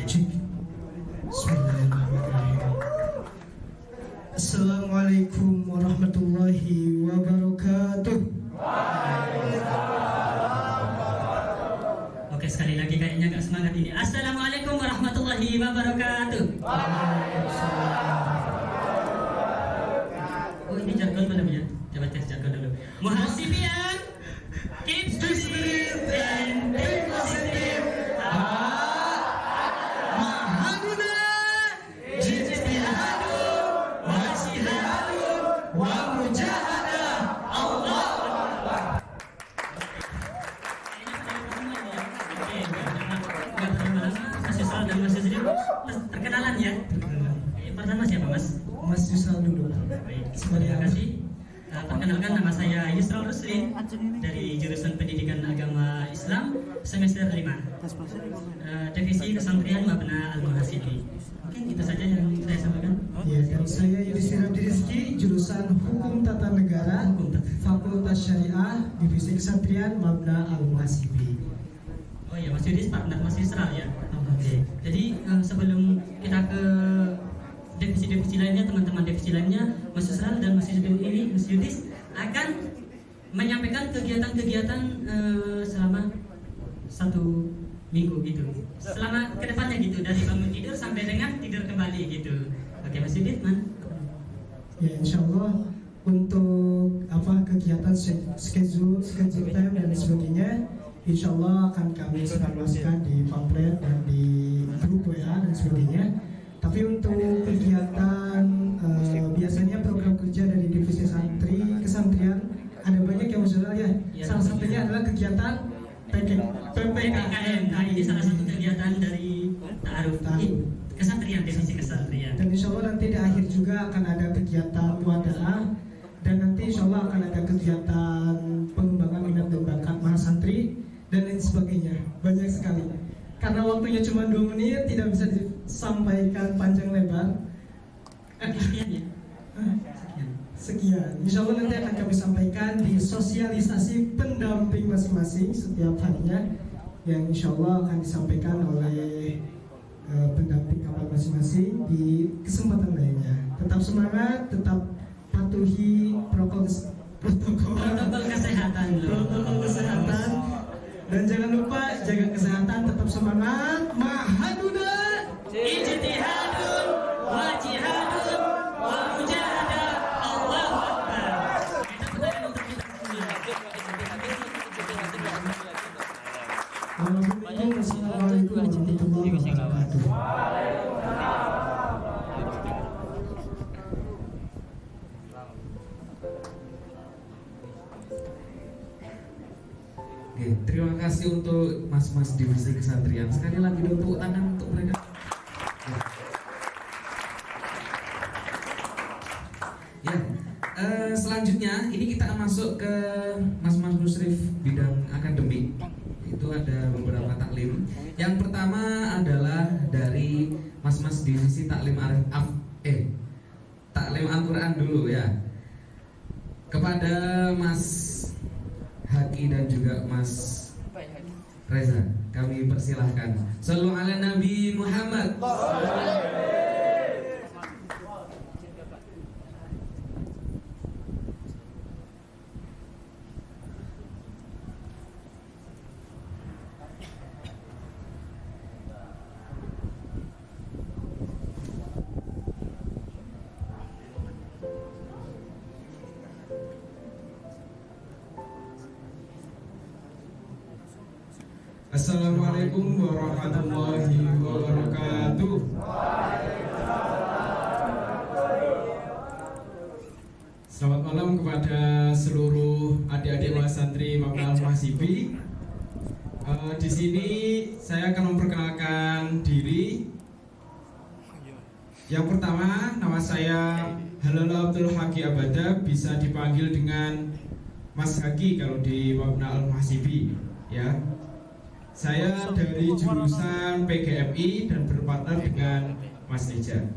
Cik. Bismillahirrahmanirrahim. Assalamualaikum warahmatullahi wabarakatuh. Oke, sekali lagi kayaknya gak semangat ini. Assalamualaikum warahmatullahi wabarakatuh. Oh, ini jargon belum ya? Coba tes jargon dulu. Muhasibian, keep the spirit and be positive. Mahaduna jitihadun wa jihadun wa mujahadah. Allah. Mas Yusral dan Mas Yusri perkenalan ya. Pertama siapa Mas? Mas Yusral dulu. Baik, terima kasih. Perkenalkan, nama saya Yusral Ruslin dari jurusan Pendidikan Agama Islam semester 5, divisi Pesantren Mabna Al-Muhasibi. Mungkin itu saja yang saya sampaikan. Ya, dan saya Yudhistira Rizky, jurusan Hukum Tata Negara, Fakultas Syariah, Divisi Kesatrian Mabna Al-Muhasibi. Oh iya, Mas Yudis partner Mas Yusral ya. Oke. Jadi sebelum kita ke divisi-divisi lainnya, teman-teman divisi lainnya, Mas Yusral dan Mas Yudis akan menyampaikan kegiatan-kegiatan selama 1 minggu gitu, selama kedepannya gitu, dari bangun tidur sampai dengan tidur kembali gitu. Oke, Mas Yudis, Ya, insya Allah untuk kegiatan schedule time dan sebagainya, insya Allah akan kami informasikan di pamflet dan di grup WA dan sebagainya. Tapi untuk kegiatan biasanya program kerja dari divisi santri kesantrian ada banyak yang masalah ya. Salah satunya adalah kegiatan PPKM. Nah, ini salah satu kegiatan dari Ta'aruf kesantrian, divisi kesantrian. Dan insya Allah nanti di akhir juga akan ada kegiatan muadalah, dan nanti insya Allah akan ada kegiatan pengembangan minat dan bakat mahasantri dan lain sebagainya. Banyak sekali. Karena waktunya cuma 2 menit, tidak bisa disampaikan panjang lebar. Sekian ya. Sekian. Insya Allah nanti akan kami sampaikan di sosialisasi pendamping masing-masing setiap harinya, yang insya Allah akan disampaikan oleh pendamping kapal masing-masing di kesempatan lainnya. Tetap semangat, tetap patuhi protokol kesehatan loh. Protokol kesehatan. Dan jangan lupa jaga kesehatan, tetap semangat. Mahaduna ijtihadun wa jihadun wa mujahadah. Allahu Akbar. Assalamualaikum warahmatullahi wabarakatuh. Oke, terima kasih untuk mas-mas divisi kesantrian. Sekali lagi dong tepuk tangan untuk mereka. Ya, selanjutnya ini kita akan masuk ke mas-mas musyrif bidang akademik. Itu ada beberapa taklim. Yang pertama adalah dari mas-mas divisi taklim taklim Al-Quran dulu ya. Kepada Mas Haki dan juga Mas Reza, kami persilahkan. Sallu ala Nabi Muhammad. Assalamualaikum warahmatullahi wabarakatuh. Selamat malam kepada seluruh adik-adik mahasantri Mabna Al-Muhasibi. Di sini saya akan memperkenalkan diri. Yang pertama, nama saya Halal Abdul Haki Abada, bisa dipanggil dengan Mas Haki kalau di Mabna Al-Muhasibi ya. Saya dari jurusan PGMI dan berpartner dengan Mas Neja.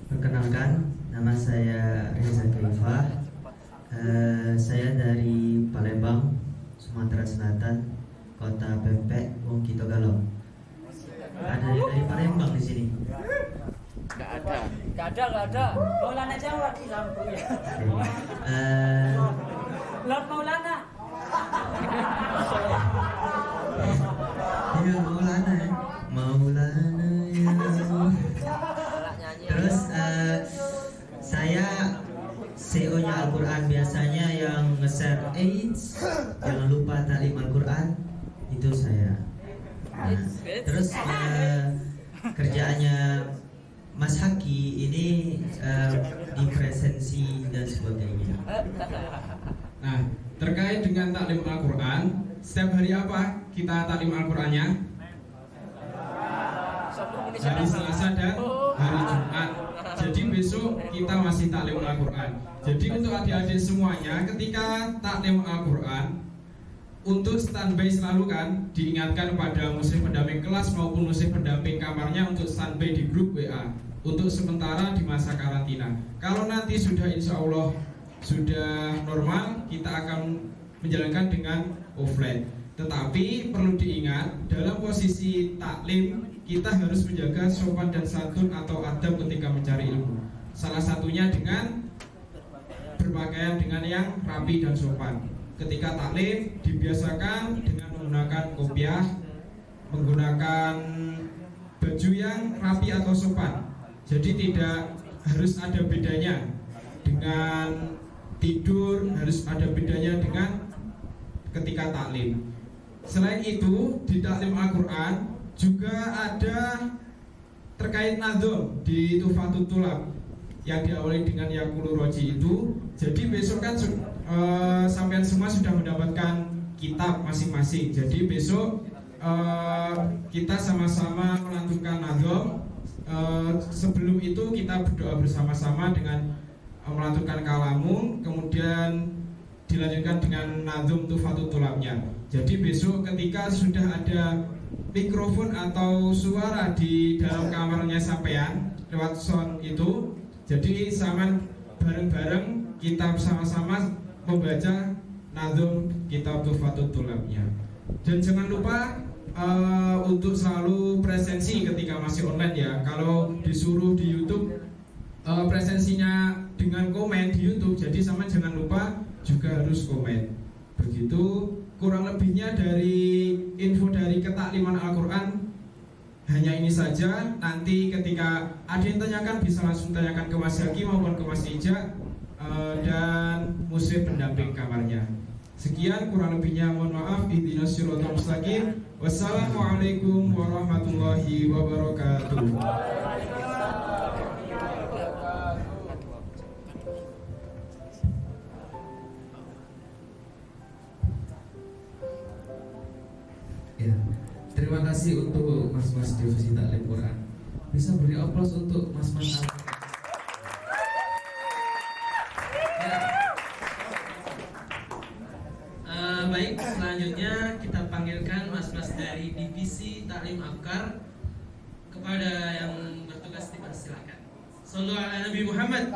Perkenalkan, nama saya Reza Kaifah. Saya dari Palembang, Sumatera Selatan, Kota Pempek, Wong Kito Galong. Ada dari Palembang di sini. Gak ada. Maulana Jawa di Lampung ya. Lord Maulana. Ya Maulana ya. Maulana ya. Terus saya CEO-nya Al-Quran biasanya yang nge-share AIDS, jangan lupa taklim Al-Quran, itu saya. Nah, terus kerjaannya Mas Haki ini di presensi dan sebagainya. Nah, terkait dengan taklim Al-Quran, setiap hari apa kita taklim Al-Qurannya? Hari Selasa dan hari Jumat. Jadi besok kita masih taklim Al-Quran. Jadi untuk adik-adik semuanya, ketika taklim Al-Quran, untuk standby selalu kan diingatkan kepada muslim pendamping kelas maupun muslim pendamping kamarnya untuk standby di grup WA untuk sementara di masa karantina. Kalau nanti sudah insya Allah sudah normal, kita akan menjalankan dengan offline. Tetapi perlu diingat, dalam posisi taklim kita harus menjaga sopan dan santun atau adab ketika mencari ilmu. Salah satunya dengan berpakaian dengan yang rapi dan sopan. Ketika taklim dibiasakan dengan menggunakan kopiah, menggunakan baju yang rapi atau sopan. Jadi tidak harus ada bedanya dengan tidur, harus ada bedanya dengan ketika taklim. Selain itu, di taklim Al-Quran juga ada terkait nadhom di Tufatul Tulab yang diawali dengan Yaqulu Roji itu. Jadi besok kan sampean semua sudah mendapatkan kitab masing-masing. Jadi besok kita sama-sama melantunkan nadhom. Sebelum itu kita berdoa bersama-sama dengan melantunkan kalamun, kemudian dilanjutkan dengan nadhom Tufatul Tulabnya. Jadi besok ketika sudah ada mikrofon atau suara di dalam kamarnya sampean lewat sound itu, jadi sama bareng-bareng kita bersama-sama membaca nadhom kitab Tufatul Tulabnya. Dan jangan lupa untuk selalu presensi ketika masih online ya. Kalau disuruh di YouTube presensinya dengan komen di YouTube, jadi sama jangan lupa juga harus komen. Begitu kurang lebihnya dari info dari ketakliman Al-Quran hanya ini saja. Nanti ketika ada yang tanyakan bisa langsung tanyakan ke Mas Haki maupun ke Mas Ija dan muslim pendamping kamarnya. Sekian kurang lebihnya, mohon maaf. Ihdinas siratal mustaqim. Wassalamualaikum warahmatullahi wabarakatuh. Ya, terima kasih untuk mas-mas divisi taklim Quran. Bisa beri aplaus untuk mas-mas Baik, selanjutnya kita panggilkan mas-mas dari divisi taklim Afkar. Kepada yang bertugas dipersilakan. Shallu ala Nabi Muhammad.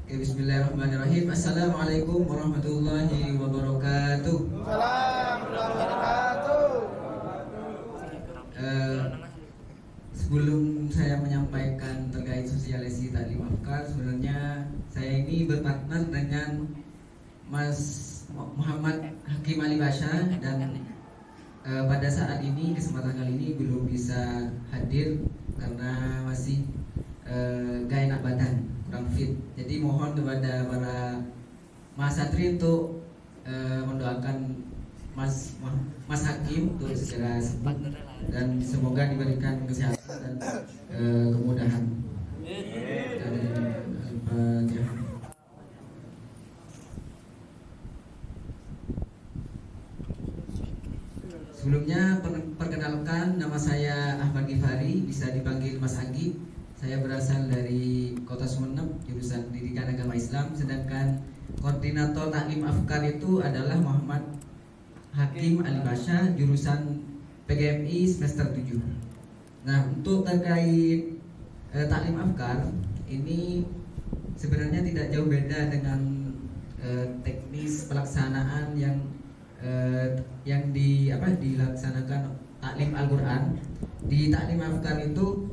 Bismillahirrahmanirrahim. Assalamualaikum warahmatullahi wabarakatuh. Sebelum saya menyampaikan terkait sosialisasi taklim Afkar, sebenarnya saya ini berpartner dengan Mas Muhammad Hakim Ali Basha, dan pada saat ini kesempatan kali ini belum bisa hadir karena masih gak enak badan, kurang fit. Jadi mohon kepada para mahasatri untuk mendoakan Mas Hakim untuk segera sembuh dan semoga diberikan kesehatan dan kemudahan. Sebelumnya perkenalkan, nama saya Ahmad Gifari, bisa dipanggil Mas Agi. Saya berasal dari Kota Sumeneb. jurusan Pendidikan Agama Islam, sedangkan koordinator taklim afkar itu adalah Muhammad Hakim Ali Basha, jurusan PGMI semester 7. Nah, untuk terkait taklim afkar ini sebenarnya tidak jauh beda dengan teknis pelaksanaan yang dilaksanakan taklim Al-Quran. Di taklim afkar itu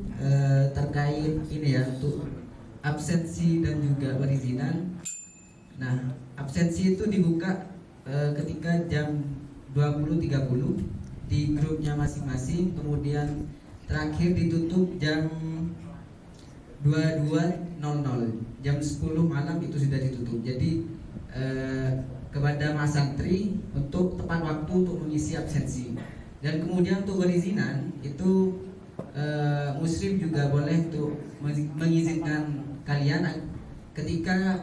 terkait ini ya, untuk absensi dan juga perizinan. Nah, absensi itu dibuka ketika jam 20.30 di grupnya masing-masing, kemudian terakhir ditutup jam 22.00, jam 10 malam itu sudah ditutup. Jadi kepada mas santri untuk tepat waktu untuk mengisi absensi. Dan kemudian untuk perizinan itu muslim juga boleh untuk mengizinkan kalian ketika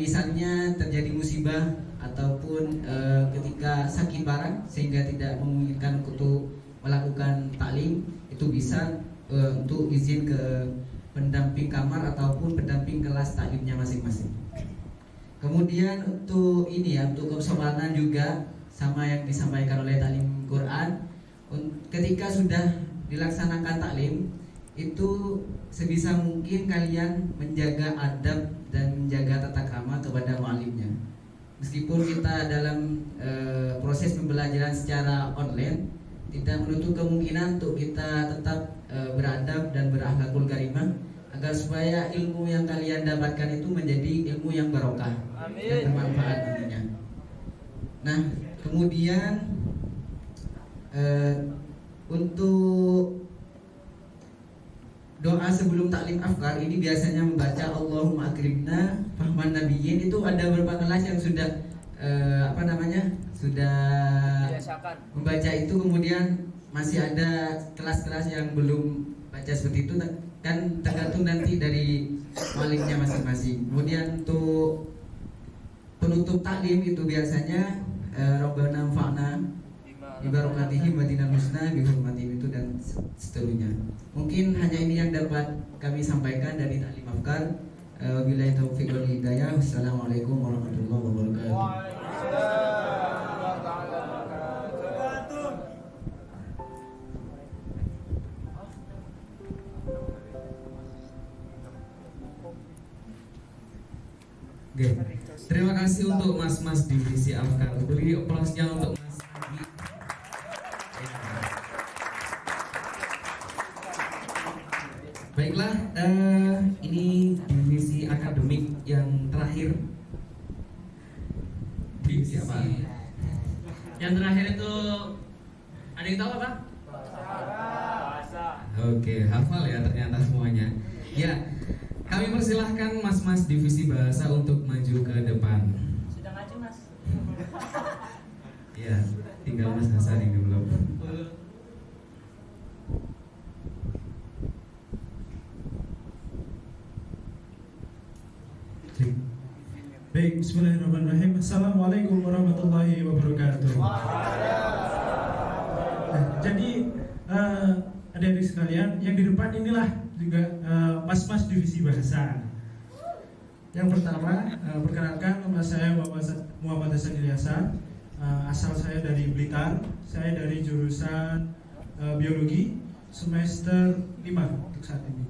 misalnya terjadi musibah ataupun ketika sakit parah sehingga tidak memungkinkan untuk melakukan taklim, itu bisa untuk izin ke pendamping kamar ataupun pendamping kelas taklimnya masing-masing. Kemudian untuk ini ya, untuk kesopanan juga sama yang disampaikan oleh taklim Quran, ketika sudah dilaksanakan taklim itu sebisa mungkin kalian menjaga adab dan menjaga tata krama kepada mualimnya. Meskipun kita dalam proses pembelajaran secara online, tidak menutup kemungkinan untuk kita tetap beradab dan berakhlakul karimah, agar supaya ilmu yang kalian dapatkan itu menjadi ilmu yang barokah dan bermanfaat nantinya. Nah, kemudian untuk doa sebelum taklim afkar ini biasanya membaca Allahumma akrimna fahman nabiyyin. Itu ada beberapa kelas yang sudah sudah membaca itu, kemudian masih ada kelas-kelas yang belum baca seperti itu, kan tergantung nanti dari maliknya masing-masing. Kemudian untuk penutup taklim itu biasanya Rabbana fa'na ibarakatihi madinal husna bihurmatihim itu dan seterusnya. Mungkin hanya ini yang dapat kami sampaikan dari taklim afkar. Wabillahi taufiq wal hidayah. Wassalamualaikum warahmatullahi wabarakatuh. Oke, terima kasih untuk mas-mas divisi afkar. Beri aplausnya untuk Mas Agi. Baiklah, ini divisi akademik yang terakhir. Divisi apa? Yang terakhir itu ada yang tahu apa? Oke, hafal ya ternyata semuanya. Ya, kami persilahkan mas-mas divisi bahasa untuk maju ke depan. Sudah maju, Mas. Ya, tinggal Mas Hasan yang belum. Baik, bismillahirrahmanirrahim. Assalamualaikum warahmatullahi wabarakatuh. Nah, jadi adik-adik sekalian, yang di depan inilah juga mas-mas divisi bahasa. Yang pertama, perkenalkan nama saya Muhammad Hasan Ilyasa. Asal saya dari Blitar. Saya dari jurusan biologi semester 5 untuk saat ini.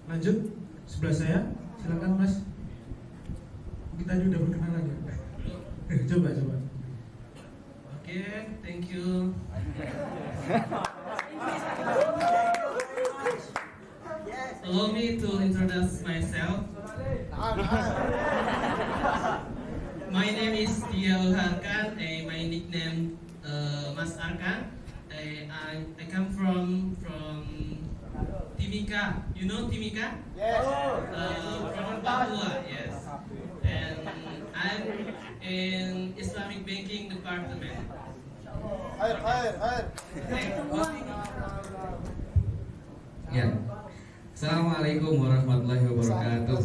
Lanjut, sebelah saya, silakan Mas. Kita juga udah berkenalan ya. Coba. Oke, thank you. Allow me to introduce myself. My name is Diaul Harkan. My nickname Mas Arkan. I come from Timika. You know Timika? Yes. From Papua. Yes. And I'm in Islamic Banking Department. Air. Ya. Assalamualaikum warahmatullahi wabarakatuh.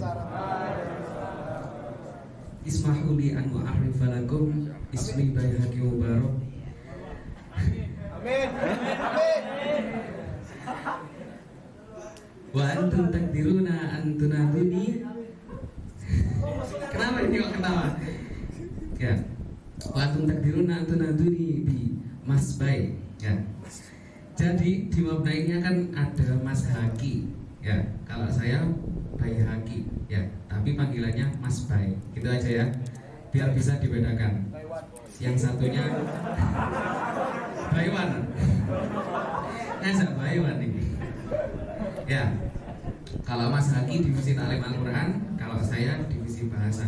Ismahuli an mu'arrifa lakum ismi Bayhaqi Mubarak. Amin. Wa antum takdiruna an tunaduni ketawa. Ya. Watum takdiruna tunaduni bi Mas Bay. Ya. Jadi di Mabna ini akan ada Mas Haki. Ya. Kalau saya Bay Haki. Ya. Tapi panggilannya Mas Bay. Gitu aja ya. Biar bisa dibedakan. Yang satunya Baywan. Ngajak Baywan ini. Ya. Kalau Mas Haki divisi Taklim Al-Quran, kalau saya divisi bahasa.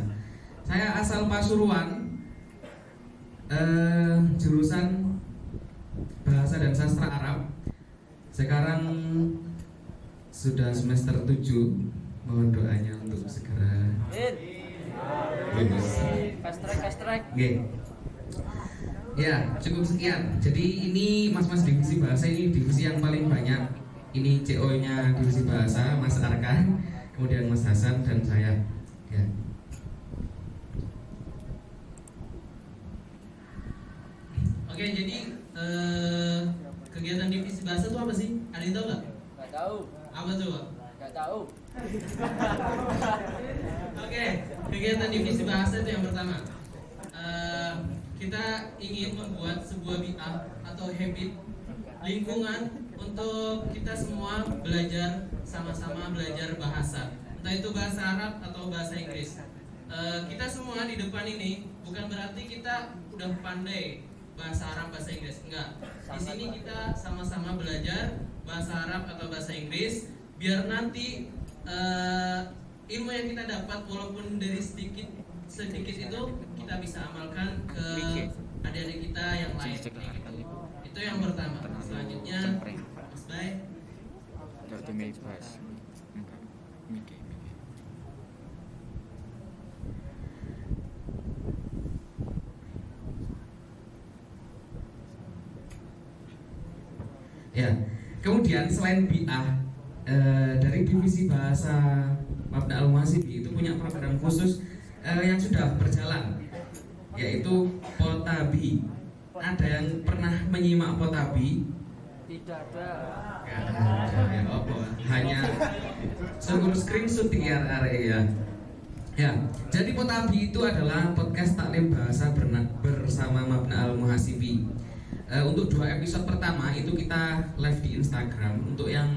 Saya asal Pasuruan, jurusan bahasa dan sastra Arab. Sekarang sudah semester 7. Mohon doanya untuk segera lulus. Fast track. Oke. Ya, cukup sekian. Jadi ini mas-mas divisi bahasa ini divisi yang paling banyak. Ini CO-nya divisi bahasa, Mas Arkan, kemudian Mas Hasan dan saya. Ya. Oke, jadi kegiatan divisi bahasa itu apa sih? Ada yang tahu nggak? Nggak tahu. Apa tuh, Pak? Nggak tahu. Oke, kegiatan divisi bahasa itu yang pertama. Kita ingin membuat sebuah bi'ah atau habit lingkungan untuk kita semua belajar sama-sama belajar bahasa, entah itu bahasa Arab atau bahasa Inggris. Kita semua di depan ini bukan berarti kita udah pandai bahasa Arab, bahasa Inggris, enggak. Di sini kita sama-sama belajar bahasa Arab atau bahasa Inggris, biar nanti ilmu yang kita dapat walaupun dari sedikit itu kita bisa amalkan ke adik-adik kita yang lain. Gitu. Itu yang pertama. Selanjutnya, Mas Bay. Ya, kemudian selain bi'ah, dari divisi bahasa Mabna Al-Muhasibi itu punya program khusus yang sudah berjalan, yaitu Potabi. Ada yang pernah menyimak Potabi? Tidak ada. Gak ada, ya apa? Hanya syukur screenshot ya area. Ya, jadi Potabi itu adalah podcast taklim bahasa bersama Mabna Al-Muhasibi. Untuk 2 episode pertama itu kita live di Instagram. Untuk yang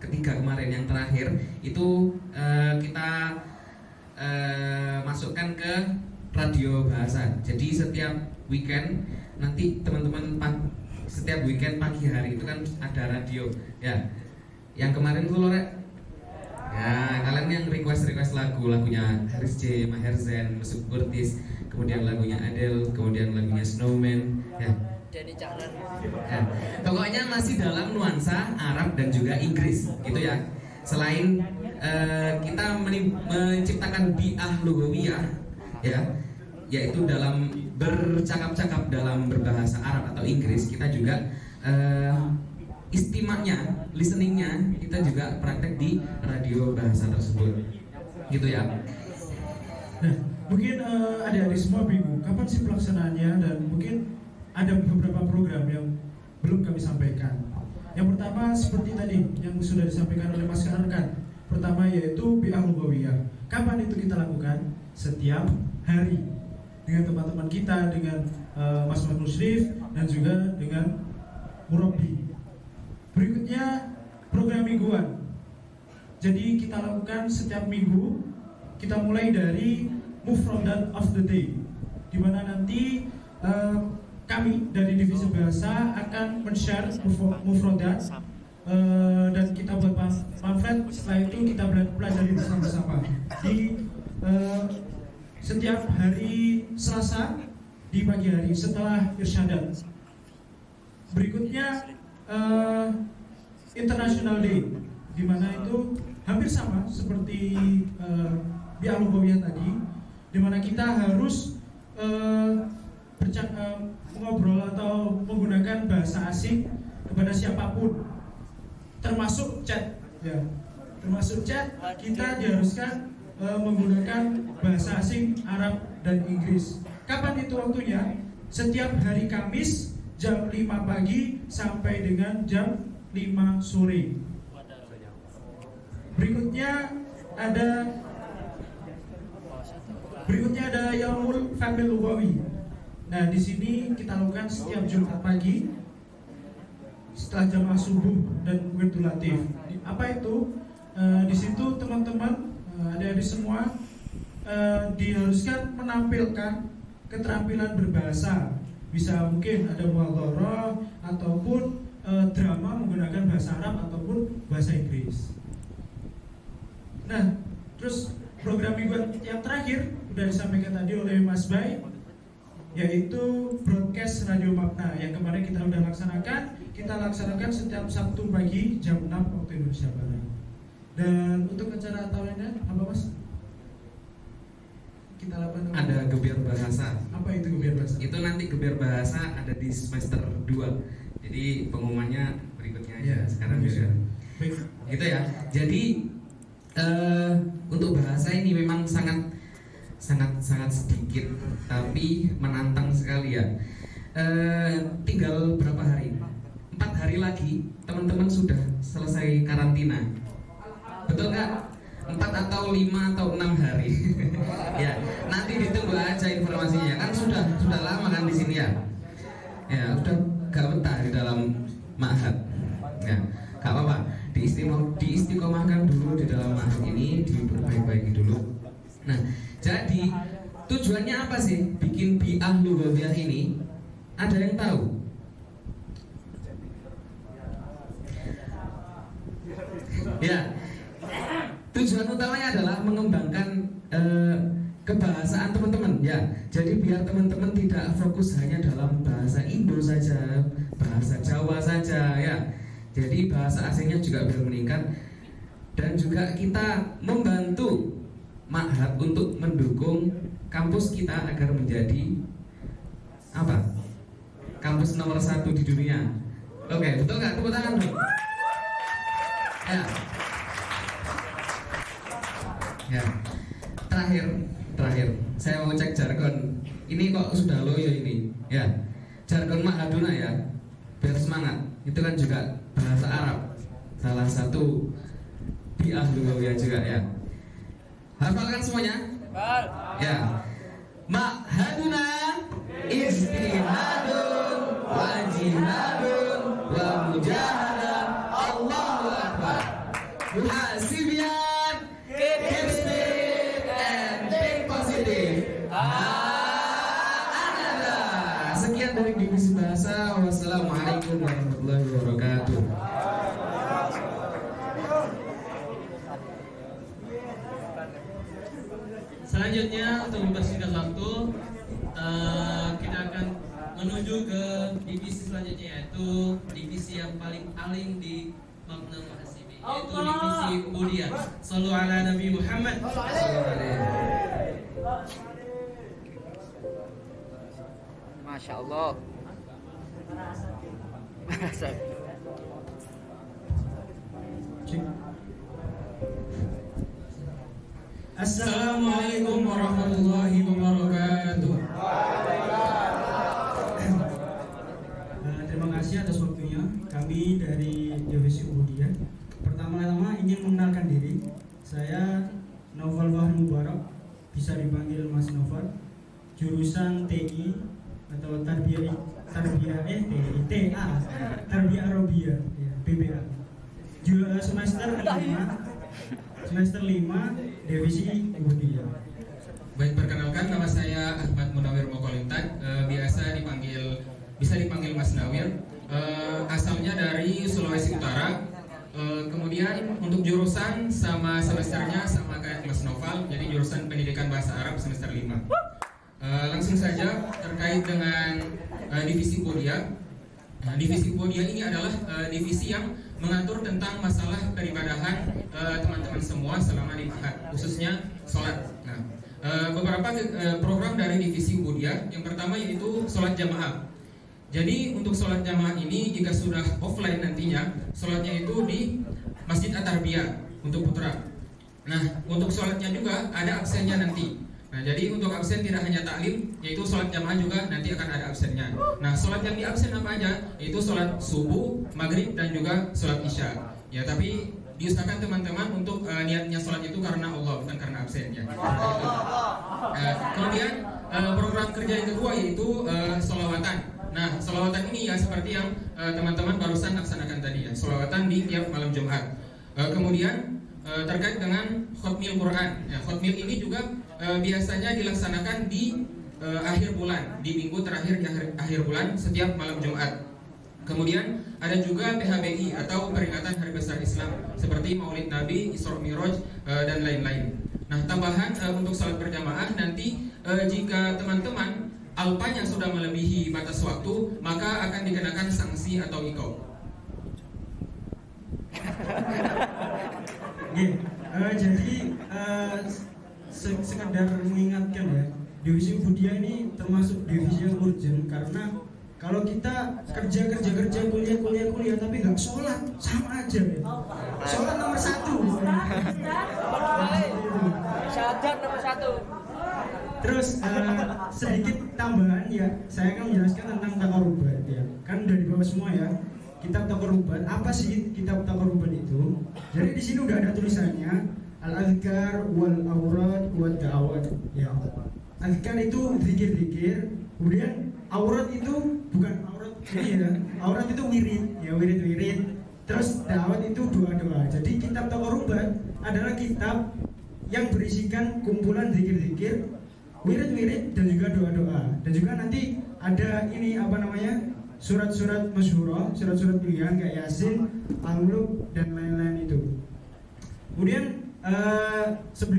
ketiga kemarin, yang terakhir itu kita masukkan ke radio bahasa. Jadi setiap weekend nanti teman-teman setiap weekend pagi hari itu kan ada radio. Ya, yang kemarin tuh Lore. Ya, kalian yang request lagunya Haris J, Maher Zain, Mesut Curtis, kemudian lagunya Adele, kemudian lagunya Snowman. Ya. Jadi jangan. Ya, pokoknya masih dalam nuansa Arab dan juga Inggris, gitu ya. Selain kita menciptakan bi'ah lugawiyah, ya, yaitu dalam bercakap-cakap dalam berbahasa Arab atau Inggris, kita juga istimanya, listeningnya kita juga praktek di radio bahasa tersebut, gitu ya. Nah, mungkin adik-adik semua bingung kapan sih pelaksanaannya, dan mungkin ada beberapa program yang belum kami sampaikan. Yang pertama seperti tadi yang sudah disampaikan oleh Mas Arkan. Pertama yaitu bi'ah lugawiyah. Kapan itu kita lakukan? Setiap hari dengan teman-teman kita, dengan Mas Musrif dan juga dengan Murabi. Berikutnya program mingguan. Jadi kita lakukan setiap minggu. Kita mulai dari Mufradat of the Day, di mana nanti kami dari divisi bahasa akan men-share mufradat dan kita buat pamflet. Setelah itu kita pelajari bersama-sama di setiap hari Selasa di pagi hari setelah irsyadat. Berikutnya International Day, di mana itu hampir sama seperti bi'ah lugawiyah tadi, di mana kita harus mengobrol atau menggunakan bahasa asing kepada siapapun, termasuk chat, ya. Termasuk chat kita diharuskan menggunakan bahasa asing Arab dan Inggris. Kapan itu waktunya? Setiap hari Kamis jam 5 pagi sampai dengan jam 5 sore. Berikutnya ada ada Yaumul Fahmil Lugawi. Nah, di sini kita lakukan setiap Jumat pagi setelah jamaah subuh dan wirdul latif. Apa itu? Di situ teman-teman adik-adik semua diharuskan menampilkan keterampilan berbahasa. Bisa mungkin ada muhadharah ataupun drama menggunakan bahasa Arab ataupun bahasa Inggris. Nah, terus program minggu yang terakhir sudah disampaikan tadi oleh Mas Bay, yaitu broadcast Radio Makna yang kemarin kita sudah laksanakan. Kita laksanakan setiap Sabtu pagi jam 6 waktu Indonesia Barat. Dan untuk acara tahunan apa Mas? Kita lakukan ada gebiar bahasa. Apa itu gebiar bahasa? Itu nanti gebiar bahasa ada di semester 2. Jadi pengumumannya berikutnya aja. Sekarang juga. Baik. Gitu ya. Jadi untuk bahasa ini memang sangat sedikit tapi menantang sekali ya. Tinggal berapa hari? 4 hari lagi teman-teman sudah selesai karantina. Betul nggak? 4 atau 5 atau 6 hari. Ya, nanti ditunggu aja informasinya. Kan sudah lama kan di sini ya. Ya, udah gak betah di dalam ma'had. Ya, gak apa-apa. Diistiqomahkan dulu di dalam ma'had ini, diperbaiki dulu. Nah, jadi tujuannya apa sih bikin bi'ah lugawiyah ini? Ada yang tahu? Ya, tujuan utamanya adalah mengembangkan kebahasaan teman-teman ya. Jadi biar teman-teman tidak fokus hanya dalam bahasa Indo saja, bahasa Jawa saja ya. Jadi bahasa asingnya juga biar meningkat. Dan juga kita membantu ma'had untuk mendukung kampus kita agar menjadi apa? Kampus nomor 1 di dunia. Oke, betul nggak? Tepuk tangan dong. Ya. Ya. Terakhir. Saya mau cek jargon. Ini kok sudah loyo ini. Ya. Jargon Ma'haduna ya. Biar semangat. Itu kan juga bahasa Arab. Salah satu bi'ah lugawiyah juga ya. Hafalkan semuanya? Ya. Ma'haduna istihadun wa jihadun wa mujahadah. Allahu Akbar. Muhasibiyat, keep spirit and think positive. Sekian dari divisi bahasa. Wassalamualaikum warahmatullahi wabarakatuh. Selanjutnya untuk mempersingkat waktu, kita akan menuju ke divisi selanjutnya, yaitu divisi yang paling alim di Makna Muhasibi, yaitu divisi Ubudiyah. Shallu ala Nabi Muhammad. Masya Allah. Assalamualaikum warahmatullahi wabarakatuh. Terima kasih atas waktunya. Kami dari Divisi Ubudiyah pertama-tama ingin mengenalkan diri. Saya Novel Wahri Mubarak, bisa dipanggil Mas Novel, jurusan TI atau Tarbiyah Arabiyah, ya, PBA. Semester 5 Divisi Ubudiyah. Baik, perkenalkan, nama saya Ahmad Munawir Mokolintak, bisa dipanggil Mas Nawir. Asalnya dari Sulawesi Utara. Kemudian untuk jurusan sama semesternya sama kayak Mas Noval, jadi jurusan Pendidikan Bahasa Arab semester 5. Langsung saja terkait dengan divisi Ubudiyah. Nah, divisi Ubudiyah ini adalah divisi yang mengatur tentang masalah peribadahan teman-teman semua selama di ma'had, khususnya sholat. Nah, beberapa program dari divisi Ubudiyah, yang pertama yaitu sholat jamaah. Jadi untuk sholat jamaah ini jika sudah offline nantinya, sholatnya itu di Masjid At-Tarbiyah untuk putra. Nah, untuk sholatnya juga ada absennya nanti. Nah, jadi untuk absen tidak hanya taklim, yaitu sholat jamaah juga nanti akan ada absennya. Nah, sholat yang di absen apa aja? Yaitu sholat subuh, maghrib, dan juga sholat isya. Ya, tapi diusahakan teman-teman untuk niatnya sholat itu karena Allah, bukan karena absen. absen ya. Kemudian program kerja yang kedua yaitu sholawatan. Nah, sholawatan ini ya seperti yang teman-teman barusan laksanakan tadi ya, sholawatan di tiap malam Jumat. Kemudian terkait dengan khotmil Quran. Ya, khotmil ini juga biasanya dilaksanakan di akhir bulan, di minggu terakhir di akhir bulan setiap malam Jumat. Kemudian ada juga PHBI atau peringatan Hari Besar Islam seperti Maulid Nabi, Isra Mi'raj dan lain-lain. Nah, tambahan untuk salat berjamaah nanti jika teman-teman alpanya sudah melebihi batas waktu, maka akan dikenakan sanksi atau iqab. Jadi sekedar mengingatkan ya, divisi Budia ini termasuk divisi yang urgent karena kalau kita kerja kuliah tapi nggak sholat sama aja ya. Sholat nomor 1. Syahadat nomor 1. Terus sedikit tambahan ya, saya akan menjelaskan tentang taqarruban ya. Kan udah di bawah semua ya. Kitab taqarruban, apa sih kitab taqarruban itu? Jadi di sini udah ada tulisannya al-azkar wal awrad wad da'awat ya. Azkar itu zikir-zikir, kemudian aurat itu bukan aurat ini ya. Aurat itu wirid ya, wirid-wirid. Terus da'awat itu doa-doa. Jadi kitab taqarruban adalah kitab yang berisikan kumpulan zikir-zikir, wirid-wirid dan juga doa-doa. Dan juga nanti ada ini apa namanya? Surat-surat masyhurah, surat-surat pilihan kayak Yasin, Al-Mulk dan lain-lain itu. Kemudian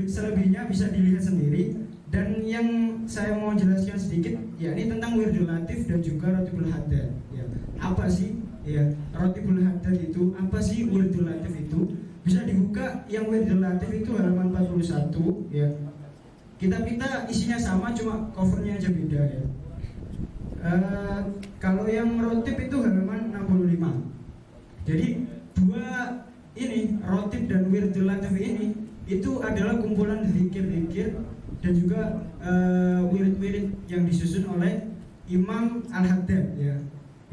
selebihnya bisa dilihat sendiri. Dan yang saya mau jelaskan sedikit ya ini tentang Wirdul Latif dan juga Ratibul Haddad ya. Apa sih ya Ratibul Haddad itu? Apa sih Wirdul Latif itu? Bisa dibuka yang Wirdul Latif itu halaman 41 ya. Kitab-kitab isinya sama cuma covernya aja beda ya. Kalau yang Rotib itu halaman 65. Jadi dua ini Rotib dan Wirdul Latif ini itu adalah kumpulan zikir-zikir dan juga wirid-wirid yang disusun oleh Imam Al-Haddad ya.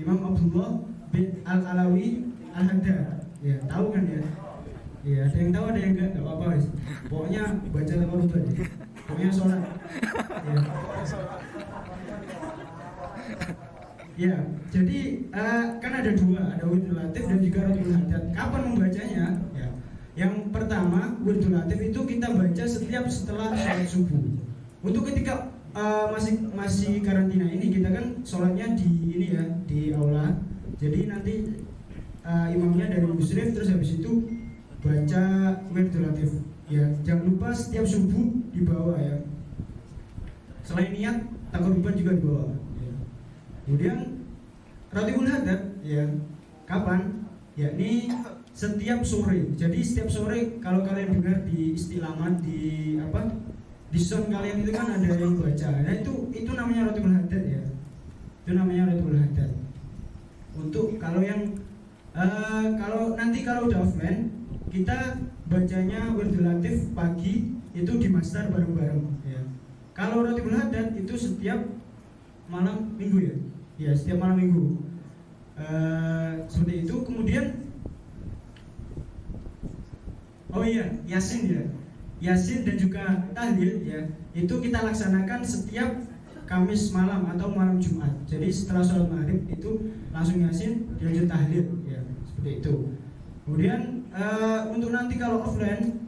Imam Abdullah bin Al-Alawi Al-Haddad ya, tahu kan ya? Ya, ada yang tahu ada yang enggak apa-apa guys. Pokoknya baca taqarruban ya. Pokoknya sholat ya. Ya, jadi kan ada dua, ada Wirdul Latif dan juga Ratibul Haddad. Kapan membacanya? Ya. Yang pertama, Wirdul Latif itu kita baca setiap setelah sholat subuh. Untuk ketika masih karantina ini kita kan sholatnya di ini ya, di aula. Jadi nanti imamnya dari musyrif, terus habis itu baca Wirdul Latif. Ya, jangan lupa setiap subuh dibawa ya. Selain niat, taqarruban juga dibawa. Ya. Kemudian Ratibul Haddad ya, kapan? Yakni setiap sore. Jadi setiap sore kalau kalian dengar di istilamat di apa? Di sound kalian itu kan ada yang baca. Nah itu namanya Ratibul Haddad ya. Itu namanya Ratibul Haddad. Untuk kalau yang kalau udah offline kita bacanya Wirdul Latif pagi itu di masdar bareng-bareng ya. Kalau Ratibul Haddad itu setiap malam minggu ya. Ya, setiap malam minggu. Seperti itu. Kemudian oh iya, Yasin ya. Yasin dan juga tahlil ya. Itu kita laksanakan setiap Kamis malam atau malam Jumat. Jadi setelah sholat maghrib itu langsung Yasin, dilanjut tahlil ya. Seperti itu. Kemudian untuk nanti kalau offline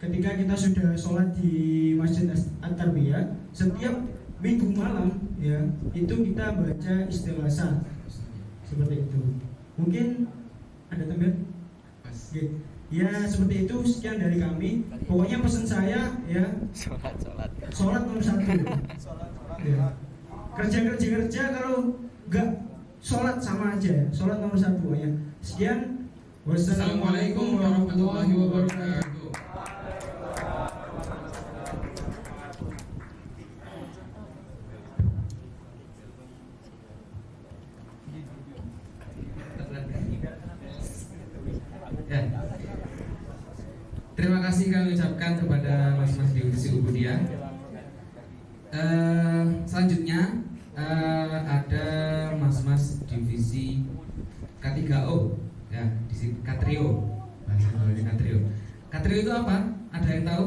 ketika kita sudah sholat di Masjid At-Tarbiyah, setiap minggu malam ya itu kita baca Istighatsah seperti itu. Mungkin ada tambahan? Ya seperti itu, sekian dari kami. Pokoknya pesan saya ya sholat nomor 1 ya. Kerja kalau nggak sholat sama aja, sholat nomor 1 pokoknya. Sekian. Wassalamualaikum warahmatullahi wabarakatuh. Ya. Terima kasih kami ucapkan kepada mas-mas divisi Ubudiyah. Selanjutnya ada mas-mas divisi K3O ya, di Katrio. Bahasa Katrio. Katrio itu apa? Ada yang tahu?